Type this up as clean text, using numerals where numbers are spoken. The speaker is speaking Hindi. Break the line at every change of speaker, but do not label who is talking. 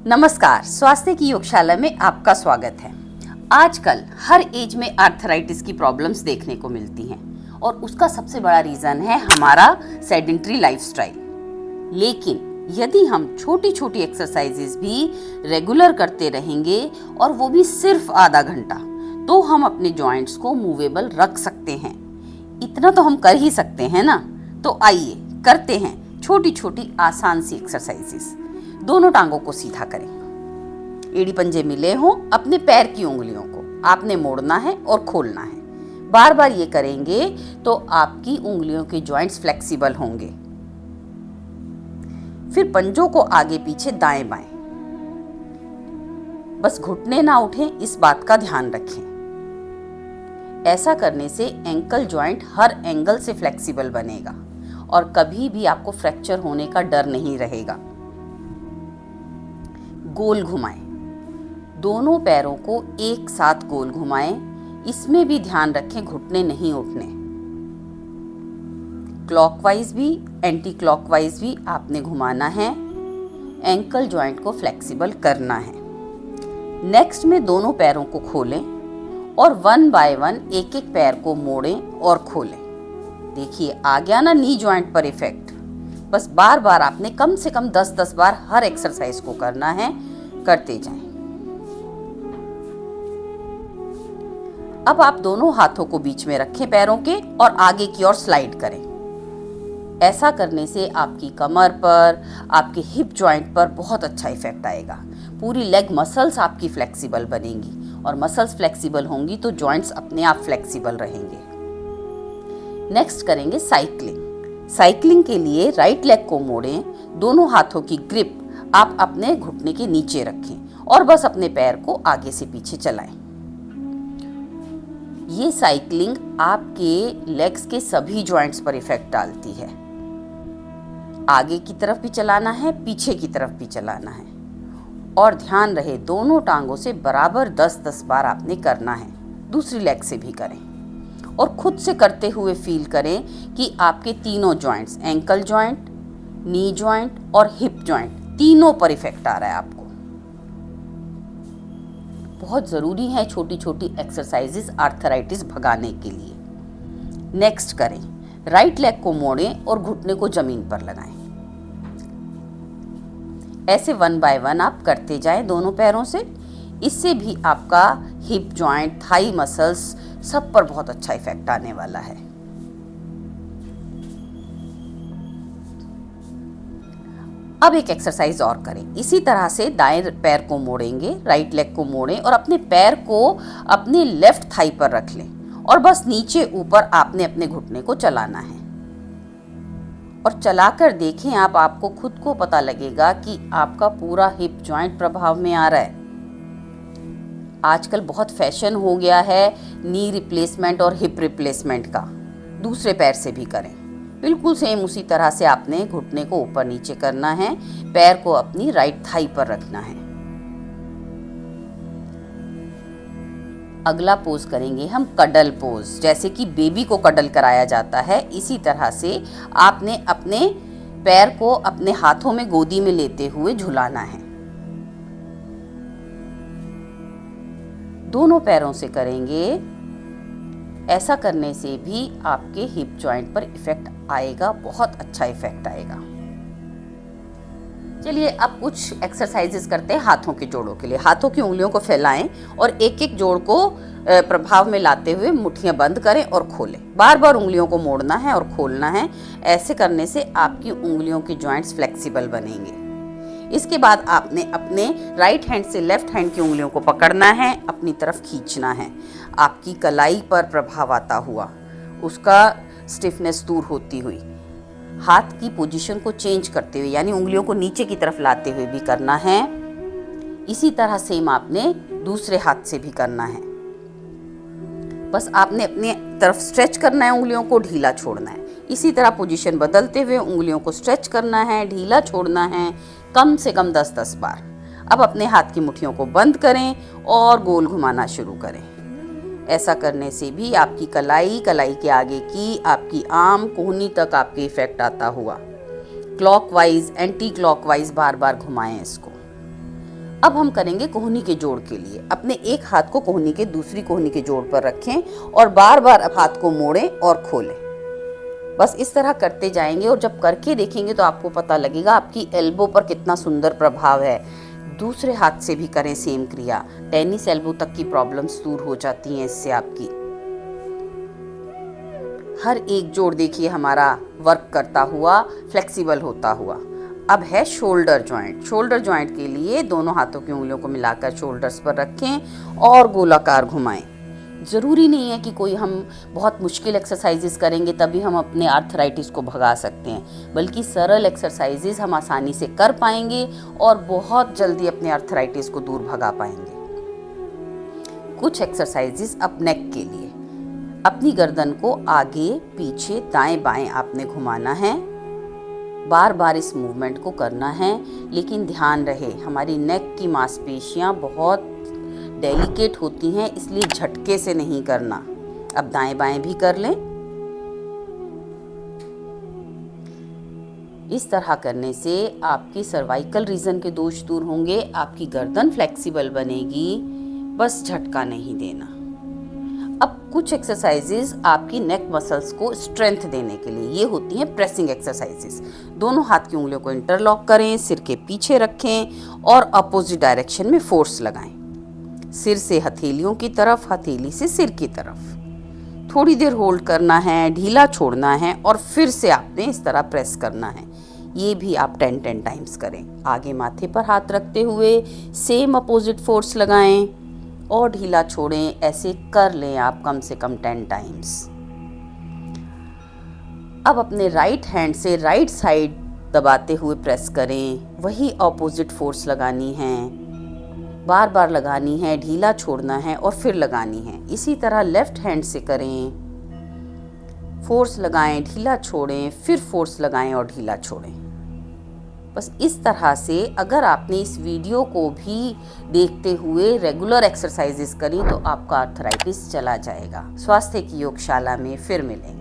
नमस्कार, स्वास्थ्य की योगशाला में आपका स्वागत है। आजकल हर एज में आर्थराइटिस की प्रॉब्लम्स देखने को मिलती हैं और उसका सबसे बड़ा रीज़न है हमारा सेडेंट्री लाइफस्टाइल। लेकिन यदि हम छोटी छोटी एक्सरसाइजेज भी रेगुलर करते रहेंगे और वो भी सिर्फ आधा घंटा, तो हम अपने जॉइंट्स को मूवेबल रख सकते हैं। इतना तो हम कर ही सकते हैं ना। तो आइए करते हैं छोटी छोटी आसान सी एक्सरसाइजेस। दोनों टांगों को सीधा करें, एड़ी पंजे मिले हों। अपने पैर की उंगलियों को आपने मोड़ना है और खोलना है। बार बार ये करेंगे तो आपकी उंगलियों के जॉइंट्स फ्लेक्सिबल होंगे। फिर पंजों को आगे पीछे दाएं बाएं, बस घुटने ना उठें, इस बात का ध्यान रखें। ऐसा करने से एंकल जॉइंट हर एंगल से फ्लेक्सिबल बनेगा और कभी भी आपको फ्रैक्चर होने का डर नहीं रहेगा। गोल घुमाएं, दोनों पैरों को एक साथ गोल घुमाएं। इसमें भी ध्यान रखें घुटने नहीं उठने। क्लॉकवाइज भी एंटी क्लॉकवाइज भी आपने घुमाना है। एंकल जॉइंट को फ्लेक्सिबल करना है। नेक्स्ट में दोनों पैरों को खोलें और वन बाय वन एक एक पैर को मोड़ें और खोलें। देखिए आ गया ना नी जॉइंट पर इफेक्ट। बस बार बार आपने कम से कम 10-10 बार हर एक्सरसाइज को करना है, करते जाएं। अब आप दोनों हाथों को बीच में रखें पैरों के और आगे की ओर स्लाइड करें। ऐसा करने से आपकी कमर पर, आपके हिप जॉइंट पर बहुत अच्छा इफेक्ट आएगा। पूरी लेग मसल्स आपकी फ्लेक्सिबल बनेंगी और मसल्स फ्लेक्सिबल होंगी तो जॉइंट्स अपने आप फ्लेक्सिबल रहेंगे। नेक्स्ट करेंगे साइक्लिंग। साइक्लिंग के लिए राइट लेग को मोड़ें, दोनों हाथों की ग्रिप आप अपने घुटने के नीचे रखें और बस अपने पैर को आगे से पीछे चलाएं। ये साइक्लिंग आपके लेग्स के सभी जॉइंट्स पर इफेक्ट डालती है। आगे की तरफ भी चलाना है, पीछे की तरफ भी चलाना है और ध्यान रहे दोनों टांगों से बराबर 10-10 बार आपने करना है। दूसरी लेग से भी करें और खुद से करते हुए फील करें कि आपके तीनों joints, ankle joint, knee joint और हिप जॉइंट, तीनों पर इफेक्ट आ रहा है आपको। बहुत ज़रूरी है छोटी छोटी एक्सरसाइजेस आर्थराइटिस भगाने के लिए। नेक्स्ट करें, राइट लेग को मोड़ें और घुटने को जमीन पर लगाएं। ऐसे वन बाय वन आप करते जाएं दोनों पैरों से। इससे भी आपका हिप जॉइंट, थाई मसल्स सब पर बहुत अच्छा इफेक्ट आने वाला है। अब एक एक्सरसाइज और करें। इसी तरह से दाएं पैर को मोड़ेंगे, राइट लेग को मोड़ें और अपने पैर को अपने लेफ्ट थाई पर रख लें और बस नीचे ऊपर आपने अपने घुटने को चलाना है और चलाकर देखें आप, आपको खुद को पता लगेगा कि आपका पूरा हिप जॉइंट प्रभाव में आ रहा है। आजकल बहुत फैशन हो गया है नी रिप्लेसमेंट और हिप रिप्लेसमेंट का। दूसरे पैर से भी करें, बिल्कुल सेम उसी तरह से आपने घुटने को ऊपर नीचे करना है, पैर को अपनी राइट थाई पर रखना है। अगला पोज करेंगे हम कडल पोज। जैसे कि बेबी को कडल कराया जाता है, इसी तरह से आपने अपने पैर को अपने हाथों में गोदी में लेते हुए झुलाना है। दोनों पैरों से करेंगे। ऐसा करने से भी आपके हिप जॉइंट पर इफेक्ट आएगा, बहुत अच्छा इफेक्ट आएगा। चलिए अब कुछ एक्सरसाइजेस करते हैं हाथों के जोड़ों के लिए। हाथों की उंगलियों को फैलाएं और एक एक जोड़ को प्रभाव में लाते हुए मुट्ठियां बंद करें और खोलें। बार बार उंगलियों को मोड़ना है और खोलना है। ऐसे करने से आपकी उंगलियों के जॉइंट्स फ्लेक्सिबल बनेंगे। इसके बाद आपने अपने राइट हैंड से लेफ्ट हैंड की उंगलियों को पकड़ना है, अपनी तरफ खींचना है। आपकी कलाई पर प्रभाव आता हुआ, उसका स्टिफनेस दूर होती हुई, हाथ की पोजीशन को चेंज करते हुए, यानी उंगलियों को नीचे की तरफ लाते हुए भी करना है। इसी तरह सेम आपने दूसरे हाथ से भी करना है। बस आपने अपनी तरफ स्ट्रेच करना है, उंगलियों को ढीला छोड़ना है। इसी तरह पोजीशन बदलते हुए उंगलियों को स्ट्रेच करना है, ढीला छोड़ना है, कम से कम 10-10 बार। अब अपने हाथ की मुट्ठियों को बंद करें और गोल घुमाना शुरू करें। ऐसा करने से भी आपकी कलाई, कलाई के आगे की आपकी आर्म, कोहनी तक आपके इफेक्ट आता हुआ। क्लॉकवाइज, एंटी क्लॉकवाइज बार बार घुमाएं इसको। अब हम करेंगे कोहनी के जोड़ के लिए। अपने एक हाथ को कोहनी के दूसरी कोहनी के जोड़ पर रखें और बार बार हाथ को मोड़ें और खोलें। बस इस तरह करते जाएंगे और जब करके देखेंगे तो आपको पता लगेगा आपकी एल्बो पर कितना सुंदर प्रभाव है। दूसरे हाथ से भी करें सेम क्रिया। टेनिस एल्बो तक की प्रॉब्लम्स दूर हो जाती हैं इससे आपकी। हर एक जोड़ देखिए हमारा वर्क करता हुआ, फ्लेक्सिबल होता हुआ। अब है शोल्डर जॉइंट। शोल्डर जॉइंट के लिए दोनों हाथों की उंगलियों को मिलाकर शोल्डर्स पर रखें और गोलाकार घुमाएं। ज़रूरी नहीं है कि कोई हम बहुत मुश्किल एक्सरसाइजेस करेंगे तभी हम अपने आर्थराइटिस को भगा सकते हैं, बल्कि सरल एक्सरसाइजेस हम आसानी से कर पाएंगे और बहुत जल्दी अपने आर्थराइटिस को दूर भगा पाएंगे। कुछ एक्सरसाइजेस अब नेक के लिए। अपनी गर्दन को आगे पीछे दाएं बाएं आपने घुमाना है। बार बार इस मूवमेंट को करना है, लेकिन ध्यान रहे हमारी नेक की मांसपेशियां बहुत डेलिकेट होती हैं, इसलिए झटके से नहीं करना। अब दाएं बाएं भी कर लें। इस तरह करने से आपकी सर्वाइकल रीजन के दोष दूर होंगे, आपकी गर्दन फ्लेक्सिबल बनेगी, बस झटका नहीं देना। अब कुछ एक्सरसाइजेस आपकी नेक मसल्स को स्ट्रेंथ देने के लिए, ये होती हैं प्रेसिंग एक्सरसाइजेस। दोनों हाथ की उंगलियों को इंटरलॉक करें, सिर के पीछे रखें और अपोजिट डायरेक्शन में फोर्स लगाएं। सिर से हथेलियों की तरफ, हथेली से सिर की तरफ। थोड़ी देर होल्ड करना है, ढीला छोड़ना है और फिर से आपने इस तरह प्रेस करना है। ये भी आप 10 टाइम्स करें। आगे माथे पर हाथ रखते हुए सेम अपोजिट फोर्स लगाएं और ढीला छोड़ें। ऐसे कर लें आप कम से कम 10 टाइम्स। अब अपने राइट हैंड से राइट साइड दबाते हुए प्रेस करें। वही ऑपोजिट फोर्स लगानी है, बार बार लगानी है, ढीला छोड़ना है और फिर लगानी है। इसी तरह लेफ्ट हैंड से करें। फोर्स लगाएं, ढीला छोड़ें, फिर फोर्स लगाएं और ढीला छोड़ें। बस इस तरह से अगर आपने इस वीडियो को भी देखते हुए रेगुलर एक्सरसाइजेस करी तो आपका आर्थराइटिस चला जाएगा। स्वास्थ्य की योगशाला में फिर मिलेंगे।